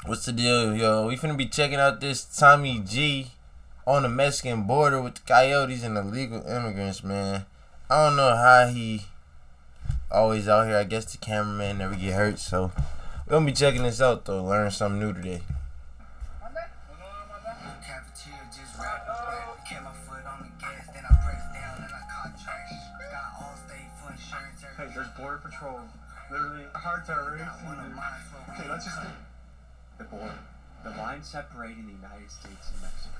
What's the deal, yo? We finna be checking out this Tommy G on the Mexican border with the Coyotes and illegal immigrants, man. I don't know how he always out here. I guess the cameraman never get hurt, so we're gonna be checking this out though. Learn something new today. Hey, there's border patrol. Literally, hard to erase. Okay, let's just do the border. The line separating the United States and Mexico.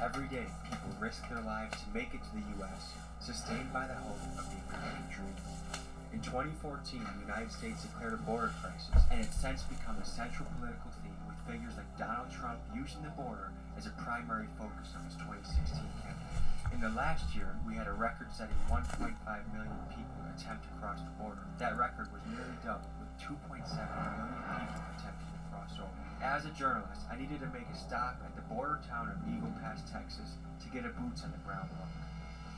Every day, people risk their lives to make it to the U.S., sustained by the hope of the American dream. In 2014, the United States declared a border crisis, and it's since become a central political theme, with figures like Donald Trump using the border as a primary focus of his 2016 campaign. In the last year, we had a record-setting 1.5 million people attempt to cross the border. That record was nearly doubled, with 2.7 million people attempting to cross over. As a journalist, I needed to make a stop at the border town of Eagle Pass, Texas, to get a boots on the ground look.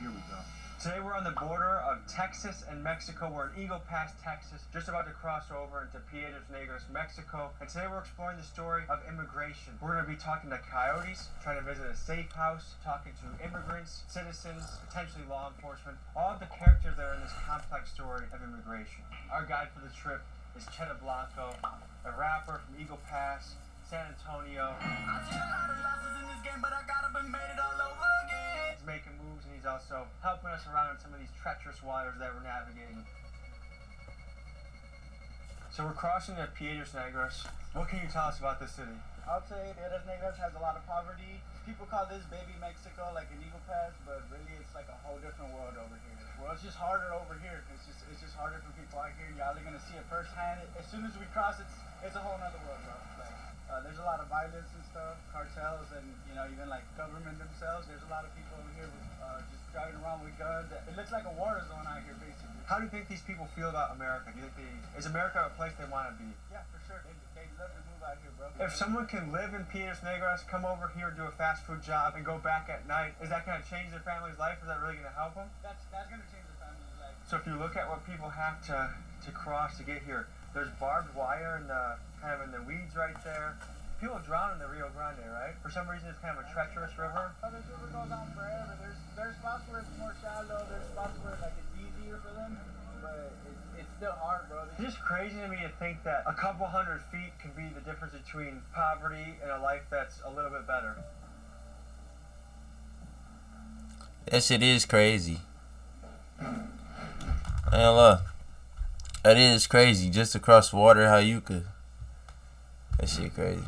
Here we go. Today we're on the border of Texas and Mexico. We're in Eagle Pass, Texas, just about to cross over into Piedras Negras, Mexico. And today we're exploring the story of immigration. We're going to be talking to Coyotes, trying to visit a safe house, talking to immigrants, citizens, potentially law enforcement, all of the characters that are in this complex story of immigration. Our guide for the trip is Cheddar Blanco, a rapper from Eagle Pass, San Antonio. I've seen a lot of losses in this game, but I got up and made it all over again. He's making moves, and he's also helping us around in some of these treacherous waters that we're navigating. So we're crossing the Piedras Negras. What can you tell us about this city? I'll say Piedras Negras has a lot of poverty. People call this baby Mexico, like an Eagle Pass, but really it's like a whole different world over here. Well, it's just harder over here. It's just harder for people out here. Y'all are gonna see it firsthand. As soon as we cross, it's a whole nother world, bro. There's a lot of violence and stuff, cartels, and even like government themselves. There's a lot of people over here just driving around with guns. It looks like a war zone out here, basically. How do you think these people feel about America? Do you think is America a place they want to be? Yeah, for sure. They love to move out here, bro. If someone can live in Piedras Negras, come over here, do a fast food job, and go back at night, is that going to change their family's life? Is that really going to help them? That's going to change their family's life. So if you look at what people have to cross to get here, there's barbed wire in the weeds right there. People drown in the Rio Grande, right? For some reason, it's kind of a treacherous river. Oh, this river goes on forever. There's spots where it's more shallow. There's spots where it's easier for them, but it's still hard, bro. It's just crazy to me to think that a couple hundred feet can be the difference between poverty and a life that's a little bit better. That shit is crazy. Look, that is crazy. Just across water, how you could. That shit crazy.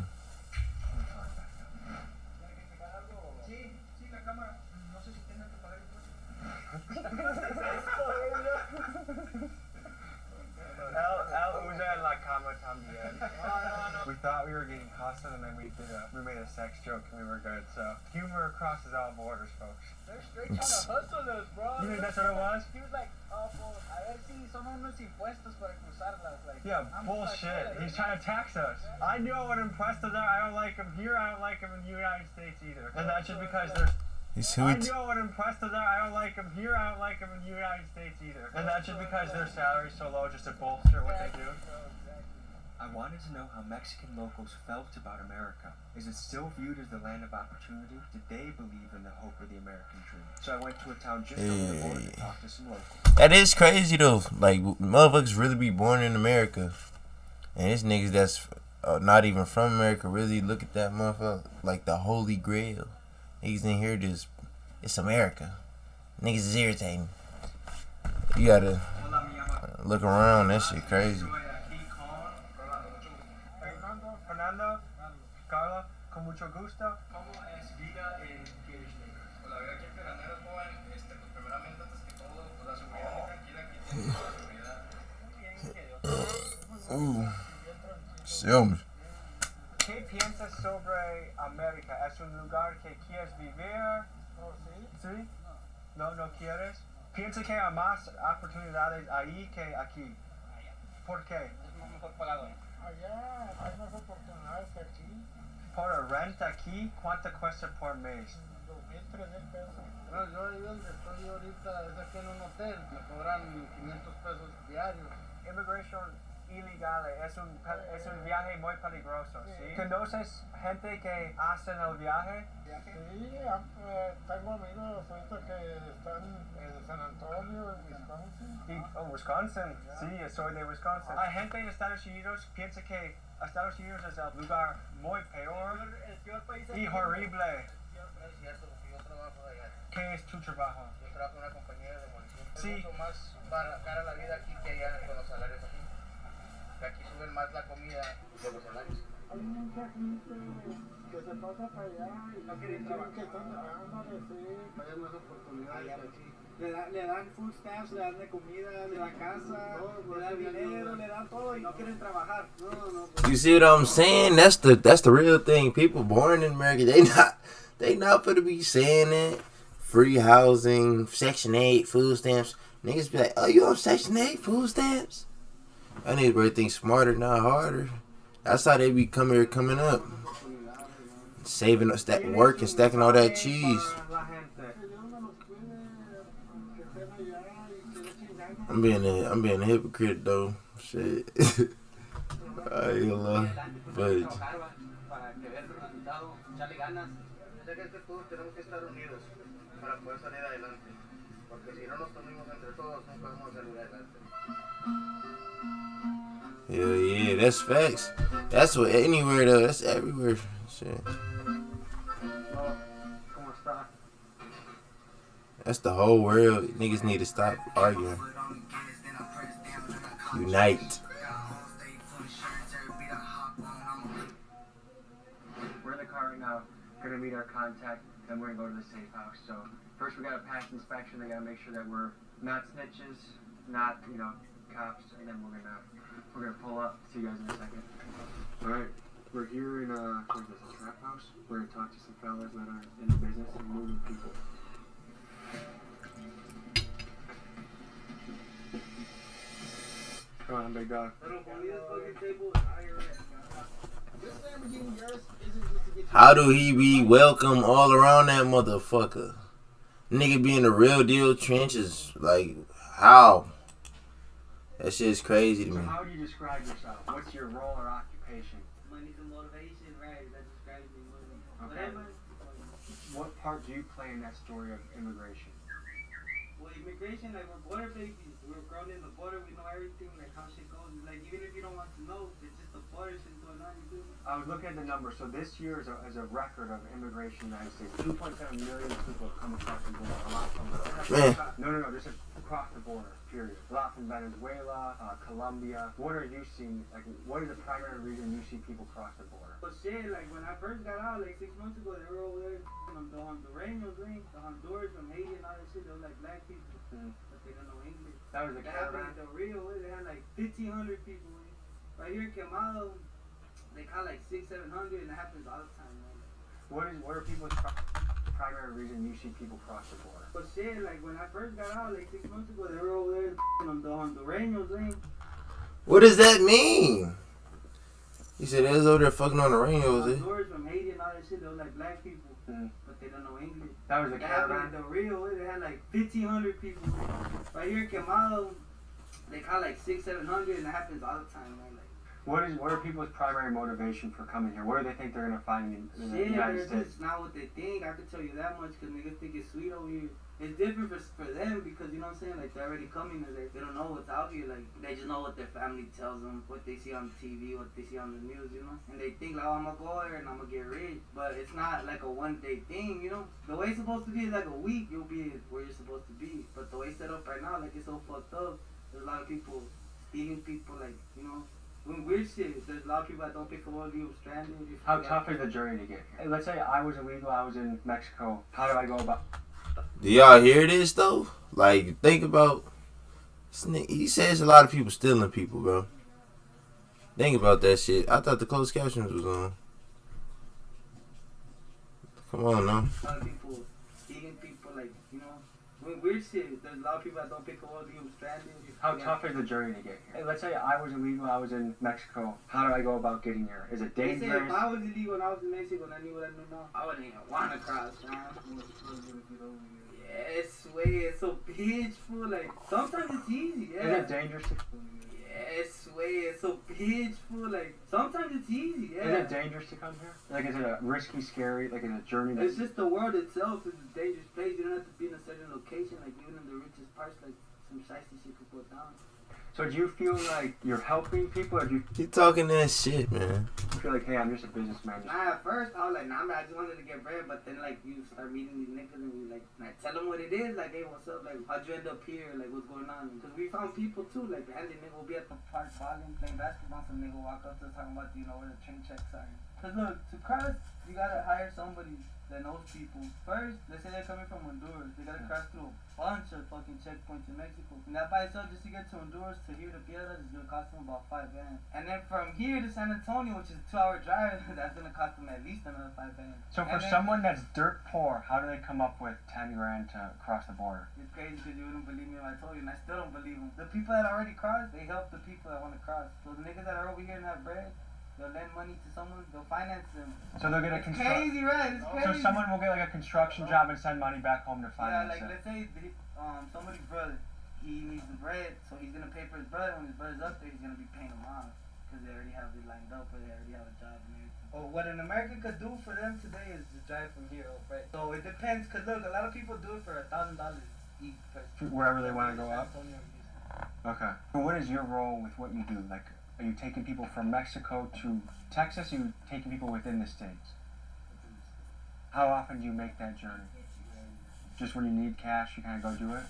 We thought we were getting hostile, and then we made a sex joke, and we were good. So humor crosses all borders, folks. They're straight trying to hustle us, bro. You think that's what it was? He was like, oh, pues, a ver si son unos impuestos para cruzarlas. Like, yeah, bullshit. He's trying to tax us. I know what impuestos are. I don't like them here. I don't like them in the United States either. And that's just because there's... I know what impuestos are. I don't like them here. I don't like them in the United States either. And that's just because their salary's so low, just to bolster what they do. I wanted to know how Mexican locals felt about America. Is it still viewed as the land of opportunity? Did they believe in the hope of the American dream? So I went to a town just over the border to talk to some locals. That is crazy though. Like, motherfuckers really be born in America, and these niggas that's not even from America really look at that motherfucker like the holy grail. Niggas in here just, it's America. Niggas is irritating. You gotta look around. That shit crazy. Fernando, Carla, con mucho gusto. ¿Cómo es vida en Piedras Negras? Pues la vida aquí en Piedras Negras, joven, pues primeramente, antes que todo, pues la seguridad muy tranquila, aquí tienes toda la seguridad. ¿Qué piensas sobre América? ¿Es un lugar que quieres vivir? Oh, ¿sí? ¿Sí? ¿No quieres? ¿Piensas que hay más oportunidades ahí que aquí? ¿Por qué? Es mejor pagado. Allá hay más oportunidades que aquí. ¿Por renta aquí? ¿Cuánto cuesta por mes? 2,000, 3,000 pesos. Bueno, yo ahí donde estoy ahorita es aquí en un hotel. Me cobran 500 pesos diarios. Immigration ilegal, es un viaje muy peligroso, ¿sí? ¿Conoces gente que hacen el viaje? Sí, tengo amigos ahorita que están en San Antonio, en Wisconsin. Wisconsin, sí, soy de Wisconsin. Hay gente en Estados Unidos que piensa que Estados Unidos es el lugar muy peor y horrible. No es cierto, porque yo trabajo allá. ¿Qué es tu trabajo? Yo trabajo en una compañía de demolición. Sí. Es mucho más cara la vida aquí que allá con los salarios aquí. Que aquí suben más la comida que los salarios. Hay mucha gente que se pasa para allá y no quieren trabajar. Que están ándale, sí. Hay más oportunidades aquí. Le dan food stamps, le dan de comida, le dan casa, le dan dinero, le dan todo y no quieren trabajar. You see what I'm saying? That's the real thing. People born in America, they not gonna be saying that. Free housing, Section 8, food stamps. Niggas be like, oh, you on Section 8 food stamps? I need to think smarter, not harder. That's how they be coming up. Saving us that work and stacking all that cheese. I'm being a hypocrite though. Shit. I ain't gonna lie. But Sé que todos tenemos que estar unidos para poder salir adelante. Porque si no nos unimos entre todos, nunca vamos a salir adelante. yeah, that's facts. That's what anywhere though. That's everywhere. Shit. That's the whole world. Niggas need to stop arguing. Unite. We're in the car right now, gonna meet our contact, then we're gonna go to the safe house. So first we gotta pass inspection, they gotta make sure that we're not snitches, not, cops, and then we're gonna pull up. See you guys in a second. Alright, we're here in a trap house. We're gonna talk to some fellas that are in the business of moving people. Come on, big dog. How do he be welcome all around that motherfucker? Nigga be in the real deal trenches. Like, how? That shit's crazy to So me. how would you describe yourself? What's your role or occupation? Money's a motivation, right? That describes me. Okay. What part do you play in that story of immigration? Well, immigration, like we're border babies. We're grown in the border. We know everything, like how shit goes. Like even if you don't want to know, it's just the border shit going on. You do. I was looking at the numbers. So this year is a record of immigration in the United States. 2.7 million people have come across the border. A lot from Man. No. This is across the border. Period. A lot from Venezuela, Colombia. What are you seeing? Like, what is the primary reason you see people cross the border? But shit, like when I first got out, like 6 months ago, they were over there. The Hondureños, the Honduras from Haiti and all that shit. They were like black people, but they don't know English. That was a That happened caravan. at the Rio. They had like 1,500 people. Right here in Quemado, they caught like 600-700, and it happens all the time, man. What are people's primary reason you see people cross the border? But shit, like when I first got out, like 6 months ago, they were over there. The Hondureños, man. What does that mean? He said they was over there fucking on the radios, eh? Honduras from Haiti and all that shit. They were like black people, but they don't know English. That was a That happened caravan. at the Rio. They had like 1,500 people. Right here in Quemado, they caught like 600-700, and it happens all the time, man. Like, What are people's primary motivation for coming here? What do they think they're gonna find in the shit, United it's States? just not what they think. I can tell you that much, because niggas think it's sweet over here. It's different for them, because, you know what I'm saying, like, they're already coming, and they don't know what's out here. Like, they just know what their family tells them, what they see on TV, what they see on the news, you know? And they think, like, oh, I'm gonna go there and I'm gonna get rich. But it's not like a one-day thing, you know? The way it's supposed to be is like a week, you'll be where you're supposed to be. But the way it's set up right now, like, it's so fucked up. There's a lot of people stealing people, like, you know? Doing weird shit. There's a lot of people that don't pick up all leave stranded. How tough is the journey to get here? Hey, let's say I was illegal, I was in Mexico. How do I go about? Do y'all hear this though? Like, think about. He says a lot of people stealing people, bro. Think about that shit. I thought the closed captions was on. Come on, now. A lot of people stealing people, like, you know, doing weird shit. There's a lot of people that don't pick up all leave stranded. How tough is the journey to get here? Hey, let's say I was illegal, I was in Mexico. How do I go about getting here? Is it They say dangerous? if I was illegal and I was in Mexico and I knew what I knew now, I wouldn't even want to cross, man. Yes, way, it's so bitch, fool. Like, sometimes it's easy, yeah. Is it dangerous? It's way, it's so peaceful. Like sometimes it's easy. Yeah. Is it dangerous to come here? Like, is it a risky, scary, like, is it a journey? It's just the world itself is a dangerous place. You don't have to be in a certain location. Like even in the richest parts, like some shiesty shit could go down. So do you feel like you're helping people, or do You talking that shit, man. you feel like, hey, I'm just a businessman? Nah, at first I was like, nah, man, I just wanted to get bread. But then like you start meeting these niggas and you like, and I tell them what it is. Like, hey, what's up? Like, how'd you end up here? Like, what's going on? Because we found people too. Like, Andy nigga will be at the park balling, playing basketball. Some nigga walk up to us talking about, you know, where the train checks are. Cause look, to cross, you gotta hire somebody that knows people. First, let's say they're coming from Honduras. They gotta cross through a bunch of fucking checkpoints in Mexico. And that by itself, just to get to Honduras, to here to Piedras, is gonna cost them about $5 bands. And then from here to San Antonio, which is a 2-hour drive, that's gonna cost them at least another $5 bands. So for someone that's dirt poor, how do they come up with 10 grand to cross the border? It's crazy because you wouldn't believe me when I told you, and I still don't believe them. The people that already crossed, they help the people that want to cross. So the niggas that are over here and have bread, they'll lend money to someone, they'll finance them. So they'll get a It's crazy, right? It's crazy. So someone will get like a construction job and send money back home to Yeah, finance like it. let's say somebody's brother, he needs the bread, so he's gonna pay for his brother. When his brother's up there, he's gonna be paying him off because they already have it lined up or they already have a job and everything. Oh, what an American could do for them today is to drive from here, right? So it depends, cause look, a lot of people do it for $1,000 each. Wherever they want to go up. Okay. So what is your role with what you do? Like, are you taking people from Mexico to Texas? Or are you taking people within the states? How often do you make that journey? Just when you need cash, you kind of go do it?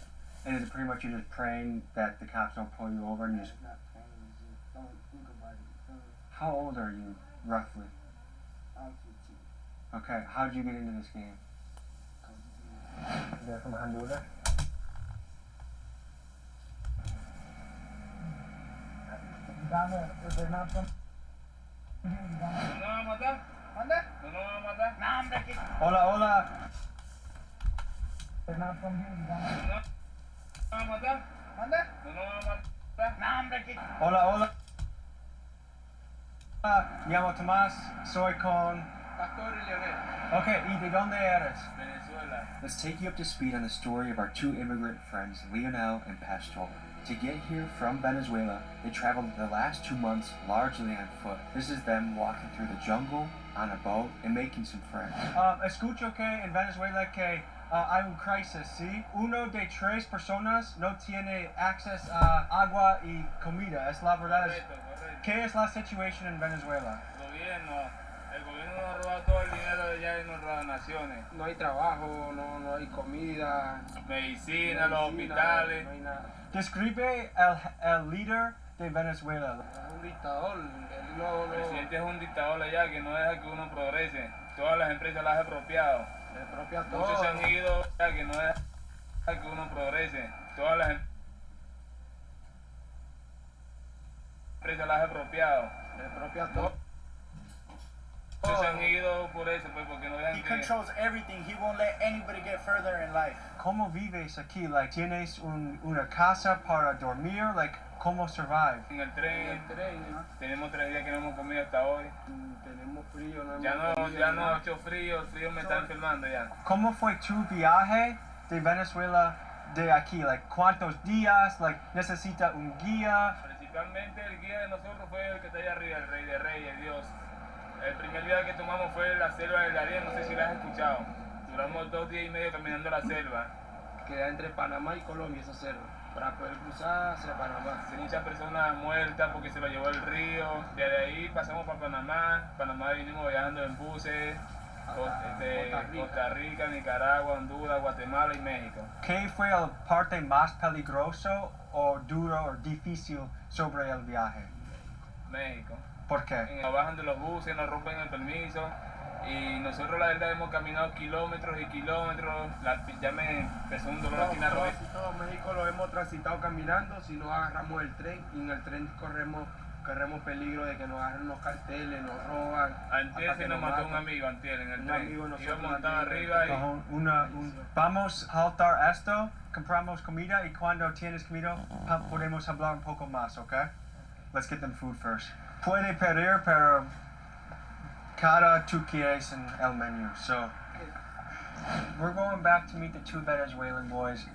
And is it pretty much you're just praying that the cops don't pull you over and you just... Don't think about it. How old are you, roughly? I'm 15. Okay, how did you get into this game? They're from Honduras? If they're not from... Hola, hola. They're not from here. Hola, hola. Me llamo Tomás, soy con... Okay, ¿y de dónde eres? Venezuela. Let's take you up to speed on the story of our two immigrant friends, Leonel and Pastor. To get here from Venezuela, they traveled the last 2 months largely on foot. This is them walking through the jungle, on a boat, and making some friends. Escucho que en Venezuela que hay un crisis, ¿sí? Uno de 3 personas no tiene acceso a agua y comida. Es la verdad. Correcto, correcto. ¿Qué es la situación en Venezuela? El gobierno nos roba todo el dinero de allá y nos roba naciones. No hay trabajo, no hay comida, Medicina, los hospitales. no hay nada. Describe el líder de Venezuela. Es un dictador, él El presidente es un dictador allá que no deja que uno progrese. Todas las empresas las ha expropiado. se propia todo. Muchos se han ido ya que no deja que uno progrese. Todas las empresas las ha expropiado. Se propia todo. Muchos se han ido por eso, pues, porque no He dejan que... controls everything. He won't let anybody get further in life. ¿Cómo vives aquí? Like, ¿tienes una casa para dormir? Like, ¿cómo survive? En el tren, El tren, ¿no? tenemos 3 días que no hemos comido hasta hoy. Tenemos frío, no Ya hemos no, comido ya no nada. ha hecho frío, el frío me está enfermando ya. ¿Cómo fue tu viaje de Venezuela de aquí? Like, ¿cuántos días? Like, ¿necesita un guía? Principalmente el guía de nosotros fue el que está allá arriba, el rey de reyes, Dios. El primer día que tomamos fue la selva del Darién, no sé si la has escuchado. Duramos 2 días y medio caminando la selva. Queda entre Panamá y Colombia esa selva, para poder cruzar hacia Panamá. Hay muchas personas muertas porque se lo llevó el río. Desde ahí pasamos para Panamá. Panamá vinimos viajando en buses. Costa Rica, Nicaragua, Honduras, Guatemala y México. ¿Qué fue la parte más peligroso o duro o difícil sobre el viaje? México. ¿Por qué? Nos bajan de los buses, nos rompen el permiso y nosotros la verdad hemos caminado kilómetros y kilómetros. Ya me empezó un dolor aquí en la rodilla. Todo México lo hemos transitado caminando, si no agarramos el tren y en el tren corremos peligro de que nos agarren los carteles, nos roban. Antier hasta se que nos mató matan. un amigo antier en el Un tren. amigo de nosotros Iba montado antier en el arriba y Bajo vamos a saltar esto, compramos comida y cuando tienes comida podemos hablar un poco más, ¿ok? Let's get them food first. Puede pedir, pero cada tú quieres en el menú. So, we're going back to meet the 2 Venezuelan boys,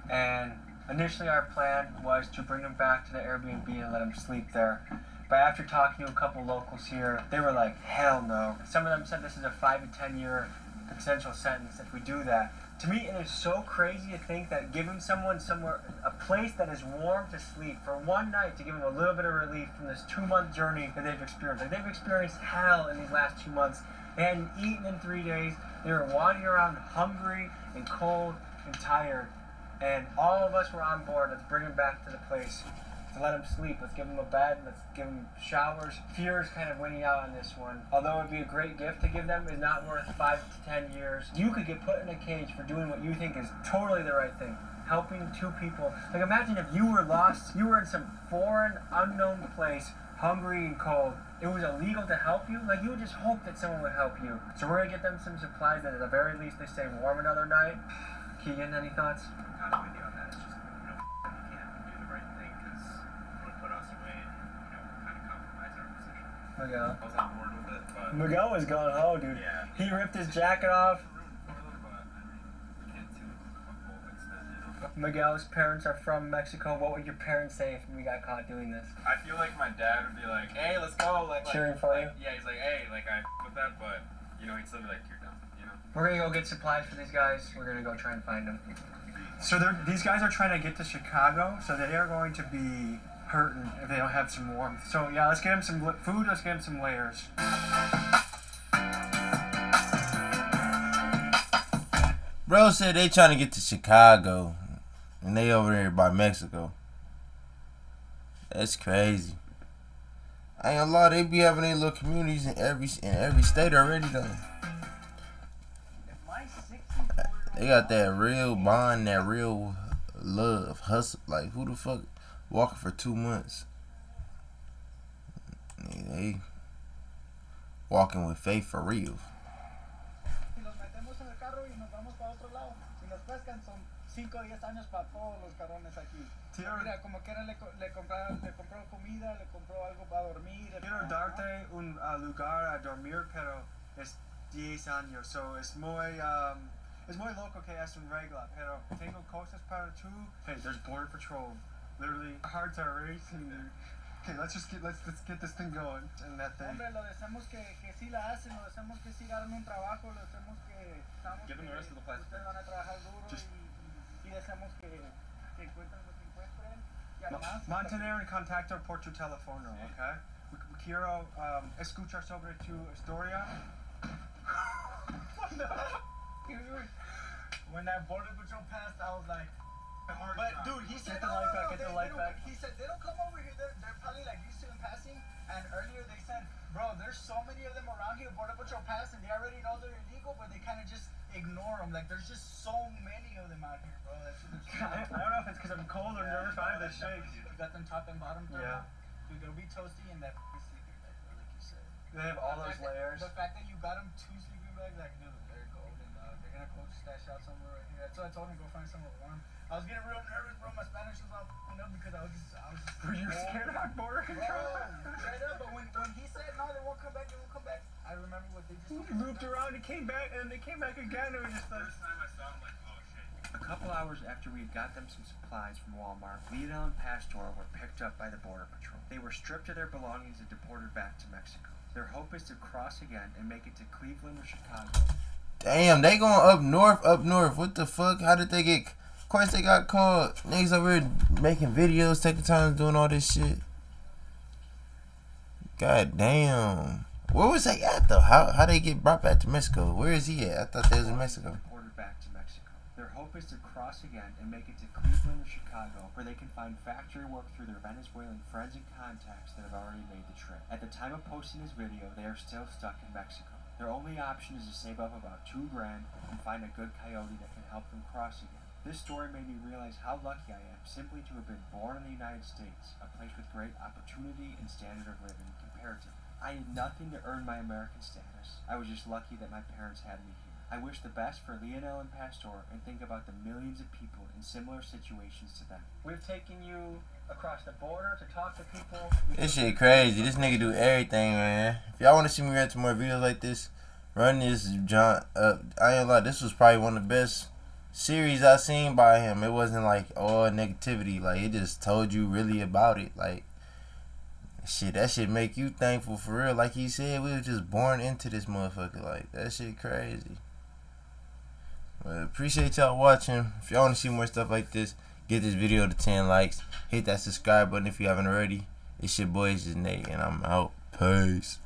and Initially, our plan was to bring them back to the Airbnb and let them sleep there. But after talking to a couple locals here, they were like, hell no. Some of them said this is a 5 to 10 year potential sentence if we do that. To me, it is so crazy to think that giving someone somewhere, a place that is warm to sleep for one night to give them a little bit of relief from this 2-month journey that they've experienced. Like, they've experienced hell in these last 2 months. They hadn't eaten in 3 days. They were wandering around hungry and cold and tired. And all of us were on board. Let's bring them back to the place to let them sleep. Let's give them a bed. Let's give them showers. Fear is kind of winning out on this one. Although it would be a great gift to give them, it's not worth 5 to 10 years. You could get put in a cage for doing what you think is totally the right thing. Helping 2 people. Like, imagine if you were lost, you were in some foreign, unknown place, hungry and cold. It was illegal to help you. Like, you would just hope that someone would help you. So we're gonna get them some supplies that at the very least they stay warm another night. Keegan, any thoughts? Kind of with you on that. It's just, we can't do the right thing because it would put us away and, kind of compromise our position. Miguel. I was on board with it, but Miguel was going home, dude. Yeah. He ripped his jacket off. rooting for them, but we can't see what goal extent, Miguel's parents are from Mexico. What would your parents say if we got caught doing this? I feel like my dad would be like, hey, let's go. Like Cheering for you? Yeah, he's like, hey, like, I with that, but, he'd still be like, you're done, We're gonna go get supplies for these guys. We're gonna go try and find them. So these guys are trying to get to Chicago, so they are going to be hurting if they don't have some warmth. So yeah, let's get them some food. Let's get them some layers. Bro said they trying to get to Chicago, and they over there by Mexico. That's crazy. I ain't gonna lie, they be having their little communities in every state already though. They got that real bond, that real love, hustle. Like, who the fuck walking for 2 months? They walking with faith for real. Los metemos en el carro y nos vamos para otro lado. Si nos pescan son 5 o 10 años para todos los cabrones aquí. Mira, como quiera le compró comida, le compró algo para dormir. Quiero darte un lugar a dormir, pero es 10 años. So es muy loco que es un regla, pero tengo cosas para tú. Hey, there's border patrol. Literally, our hearts are racing, dude. Okay, let's get this thing going and that thing. Hombre, lo deseamos que sí la hacen, lo deseamos que sí ganan un trabajo, lo deseamos que estamos Give them the rest of the plastic. ustedes van a trabajar duro y deseamos que encuentren lo que encuentren. Y además, Mantener en contacto por tu teléfono, okay? Quiero escuchar sobre tu historia. when that border patrol passed, I was like, but dude, he said Get the light back, get the light back. He said they don't come over here. They're probably like used to them passing. And earlier they said, bro, there's so many of them around here. Border patrol pass, and they already know they're illegal, but they kind of just ignore them. Like, there's just so many of them out here, bro. I don't know if it's because I'm cold or nervous. I have the shakes. You got them top and bottom thermal. Yeah. Dude, they'll be toasty in that sleeping bag, bro, like you said. They have all those layers. The fact that you got them 2 sleeping bags, like, dude, they're golden, dog. They're gonna go stash out somewhere right here. That's why I told him to go find somewhere warm. I was getting real nervous, bro. My Spanish was all f***ing up because I was just Were you scared about border control? Bro, straight up. But when he said, no, they won't come back, I remember what they just He looped around and came back, and they came back again, and we just like... First time I saw him, like, oh shit. A couple hours after we had got them some supplies from Walmart, Lionel and Pastor were picked up by the Border Patrol. They were stripped of their belongings and deported back to Mexico. Their hope is to cross again and make it to Cleveland or Chicago. Damn, they going up north. What the fuck? How did they get... Of course they got caught. Niggas over here making videos, taking time, doing all this shit. God damn. Where was they at though? How they get brought back to Mexico? Where is he at? I thought they was in Mexico. Deported back to Mexico. Their hope is to cross again and make it to Cleveland or Chicago, where they can find factory work through their Venezuelan friends and contacts that have already made the trip. At the time of posting this video, they are still stuck in Mexico. Their only option is to save up about $2 grand and find a good coyote that can help them cross again. This story made me realize how lucky I am simply to have been born in the United States, a place with great opportunity and standard of living comparatively. I did nothing to earn my American status. I was just lucky that my parents had me here. I wish the best for Lionel and Pastor and think about the millions of people in similar situations to them. We've taken you across the border to talk to people. This shit crazy. This nigga do everything, man. If y'all want to see me react to more videos like this, run this John up. I ain't gonna lie, this was probably one of the best series I seen by him, it wasn't like all negativity. Like, it just told you really about it. Like, shit, that shit make you thankful for real. Like he said, we were just born into this motherfucker. Like, that shit crazy. But appreciate y'all watching. If y'all want to see more stuff like this, get this video to 10 likes. Hit that subscribe button if you haven't already. It's your boy, it's just Nate, and I'm out. Peace.